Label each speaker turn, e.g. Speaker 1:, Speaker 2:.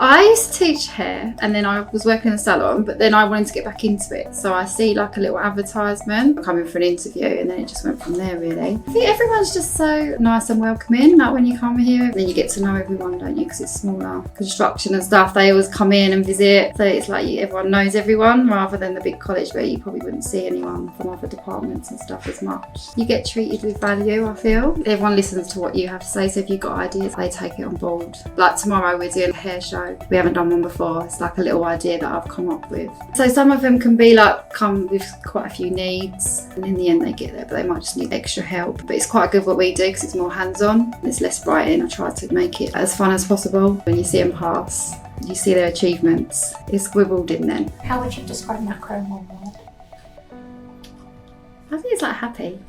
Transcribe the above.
Speaker 1: I used to teach hair and then I was working in a salon, but then I wanted to get back into it. So I see like a little advertisement coming for an interview and then it just went from there really. I think everyone's just so nice and welcoming. Like when you come here, then you get to know everyone, don't you? Because it's smaller. Construction and stuff, they always come in and visit. So it's like everyone knows everyone rather than the big college where you probably wouldn't see anyone from other departments and stuff as much. You get treated with value, I feel. Everyone listens to what you have to say. So if you've got ideas, they take it on board. Like tomorrow we're doing a hair show. We haven't done one before. It's like a little idea that I've come up with. So some of them can be like, come with quite a few needs and in the end they get there, but they might just need extra help. But it's quite good what we do because it's more hands-on. It's less writing. I try to make it as fun as possible. When you see them pass, you see their achievements. It's scribbled in then.
Speaker 2: How would you describe Nacro in one word?
Speaker 1: I think it's like happy.